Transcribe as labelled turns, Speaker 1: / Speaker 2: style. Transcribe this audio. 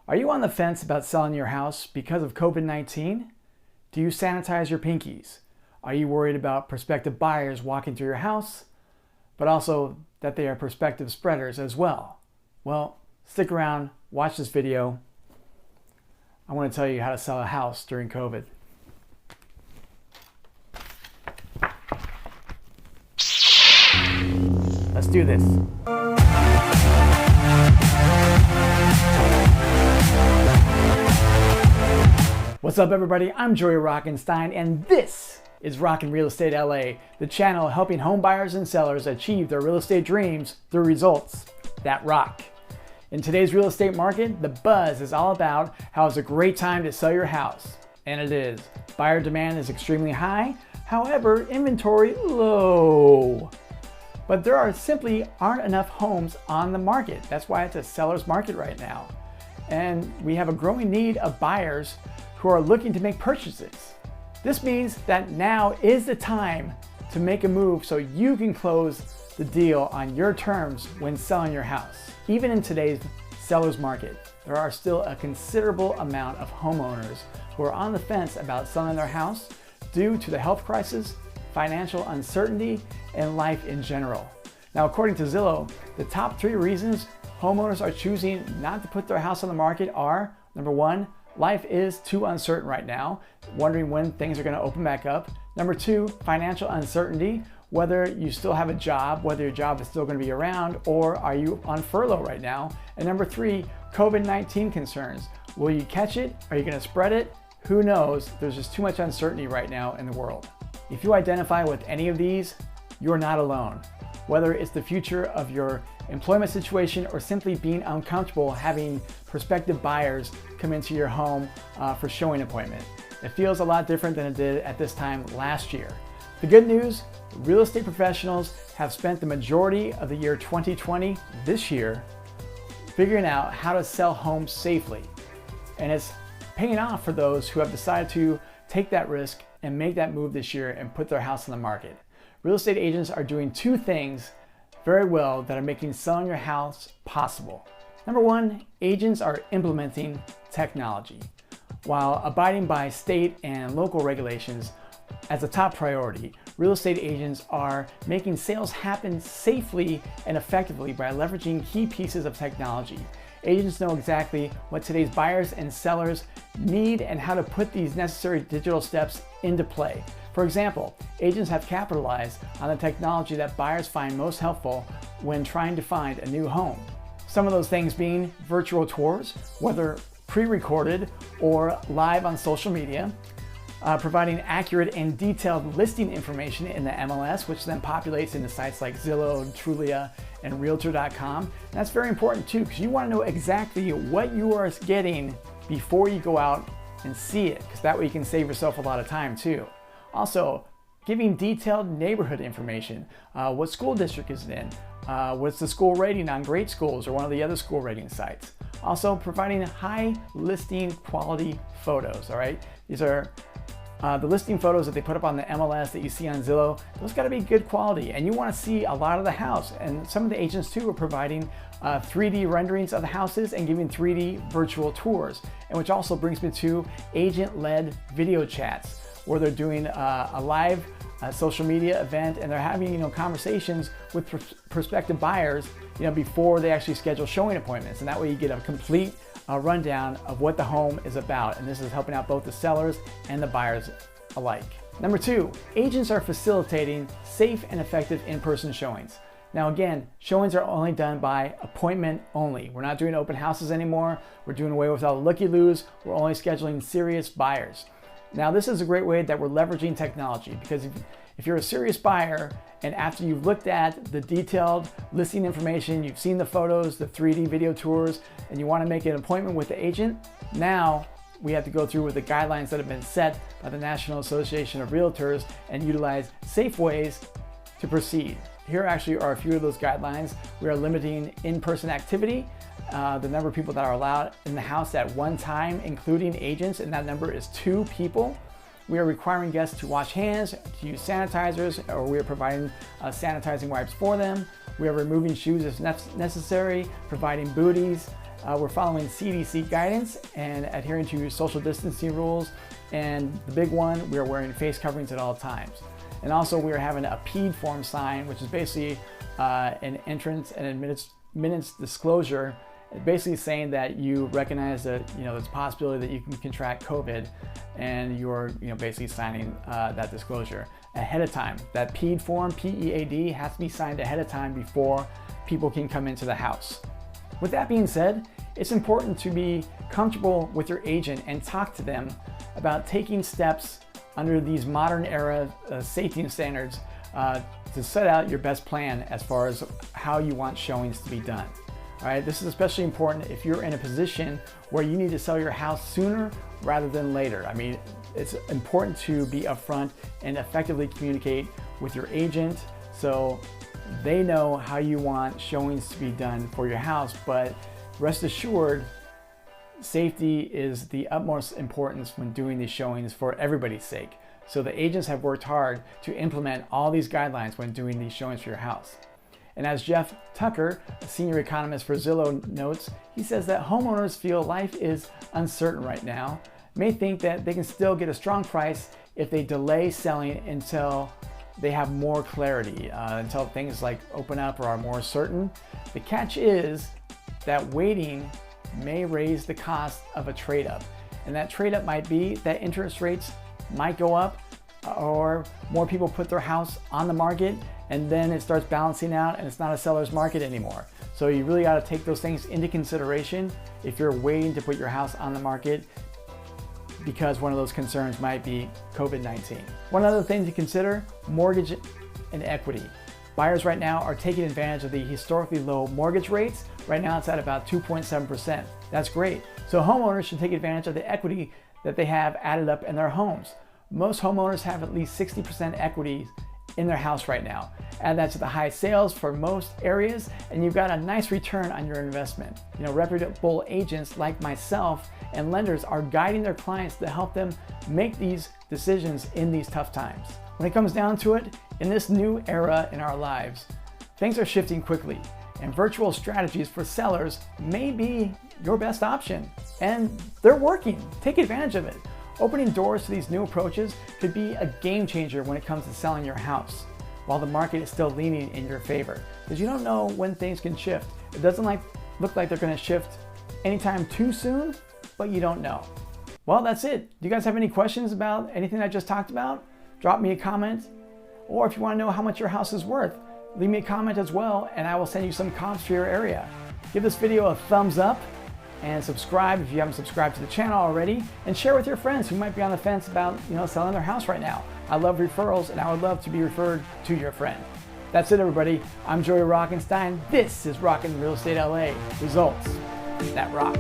Speaker 1: Are you on the fence about selling your house because of COVID-19? Do you sanitize your pinkies? Are you worried about prospective buyers walking through your house, but also that they are prospective spreaders as well? Well, stick around, watch this video. I want to tell you how to sell a house during COVID. Let's do this. What's up, everybody? I'm Joey Rockenstein, and this is Rockin' Real Estate LA, the channel helping home buyers and sellers achieve their real estate dreams through results that rock. In today's real estate market, the buzz is all about how it's a great time to sell your house. And it is. Buyer demand is extremely high, however, inventory low. But there simply aren't enough homes on the market. That's why it's a seller's market right now. And we have a growing need of buyers who are looking to make purchases. This means that now is the time to make a move so you can close the deal on your terms when selling your house. Even in today's seller's market, there are still a considerable amount of homeowners who are on the fence about selling their house due to the health crisis, financial uncertainty, and life in general. Now, according to Zillow, the top 3 reasons homeowners are choosing not to put their house on the market are, number 1, life is too uncertain right now, wondering when things are going to open back up. Number 2, financial uncertainty, whether you still have a job, whether your job is still going to be around, or are you on furlough right now. And number 3, COVID-19 concerns. Will you catch it? Are you going to spread it? Who knows? There's just too much uncertainty right now in the world. If you identify with any of these, you're not alone. Whether it's the future of your employment situation or simply being uncomfortable having prospective buyers come into your home for showing appointment. It feels a lot different than it did at this time last year. The good news, real estate professionals have spent the majority of the year 2020, this year, figuring out how to sell homes safely. And it's paying off for those who have decided to take that risk and make that move this year and put their house on the market. Real estate agents are doing 2 things very well that are making selling your house possible. Number 1, agents are implementing technology. While abiding by state and local regulations as a top priority, real estate agents are making sales happen safely and effectively by leveraging key pieces of technology. Agents know exactly what today's buyers and sellers need and how to put these necessary digital steps into play. For example, agents have capitalized on the technology that buyers find most helpful when trying to find a new home. Some of those things being virtual tours, whether pre-recorded or live on social media, providing accurate and detailed listing information in the MLS, which then populates into sites like Zillow, Trulia, and Realtor.com. And that's very important too, because you want to know exactly what you are getting before you go out and see it, because that way you can save yourself a lot of time too. Also, giving detailed neighborhood information. What school district is it in? What's the school rating on Great Schools or one of the other school rating sites? Also, providing high listing quality photos, all right? These are the listing photos that they put up on the MLS that you see on Zillow. Those gotta be good quality, and you wanna see a lot of the house. And some of the agents too are providing 3D renderings of the houses and giving 3D virtual tours. And which also brings me to agent-led video chats, where they're doing a live social media event and they're having conversations with prospective buyers before they actually schedule showing appointments, and that way you get a complete rundown of what the home is about, and this is helping out both the sellers and the buyers alike. Number 2, agents are facilitating safe and effective in-person showings. Now again, showings are only done by appointment only. We're not doing open houses anymore. We're doing away with all the looky-loos. We're only scheduling serious buyers. Now this is a great way that we're leveraging technology, because if you're a serious buyer and after you've looked at the detailed listing information, you've seen the photos, the 3D video tours, and you want to make an appointment with the agent, now we have to go through with the guidelines that have been set by the National Association of Realtors and utilize safe ways to proceed. Here actually are a few of those guidelines. We are limiting in-person activity, the number of people that are allowed in the house at one time, including agents, and that number is 2 people. We are requiring guests to wash hands, to use sanitizers, or we are providing sanitizing wipes for them. We are removing shoes if necessary, providing booties, We're following CDC guidance and adhering to social distancing rules. And the big one, we are wearing face coverings at all times. And also we are having a PED form sign, which is basically an entrance and admittance disclosure, basically saying that you recognize that there's a possibility that you can contract COVID, and you're basically signing that disclosure ahead of time. That PED form, PEAD, has to be signed ahead of time before people can come into the house. With that being said, it's important to be comfortable with your agent and talk to them about taking steps under these modern era safety standards to set out your best plan as far as how you want showings to be done. All right, this is especially important if you're in a position where you need to sell your house sooner rather than later. I mean, it's important to be upfront and effectively communicate with your agent so they know how you want showings to be done for your house. But rest assured, safety is the utmost importance when doing these showings for everybody's sake. So the agents have worked hard to implement all these guidelines when doing these showings for your house. And as Jeff Tucker, a senior economist for Zillow, notes, he says that homeowners feel life is uncertain right now, may think that they can still get a strong price if they delay selling until they have more clarity, until things like open up or are more certain. The catch is that waiting may raise the cost of a trade-up. And that trade-up might be that interest rates might go up, or more people put their house on the market, and then it starts balancing out and it's not a seller's market anymore. So you really got to take those things into consideration if you're waiting to put your house on the market, because one of those concerns might be COVID-19. One other thing to consider, mortgage and equity. Buyers right now are taking advantage of the historically low mortgage rates. Right now it's at about 2.7%. That's great. So homeowners should take advantage of the equity that they have added up in their homes. Most homeowners have at least 60% equity in their house right now. Add that to the high sales for most areas, and you've got a nice return on your investment. Reputable agents like myself and lenders are guiding their clients to help them make these decisions in these tough times. When it comes down to it, in this new era in our lives, things are shifting quickly, and virtual strategies for sellers may be your best option, and they're working. Take advantage of it. Opening doors to these new approaches could be a game changer when it comes to selling your house, while the market is still leaning in your favor, because you don't know when things can shift. It doesn't look like they're going to shift anytime too soon, but you don't know. Well, that's it. Do you guys have any questions about anything I just talked about? Drop me a comment, or if you want to know how much your house is worth, leave me a comment as well, and I will send you some comps for your area. Give this video a thumbs up, and subscribe if you haven't subscribed to the channel already, and share with your friends who might be on the fence about selling their house right now. I love referrals, and I would love to be referred to your friend. That's it, everybody. I'm Joey Rockenstein. This is Rockin' Real Estate LA. Results that rock.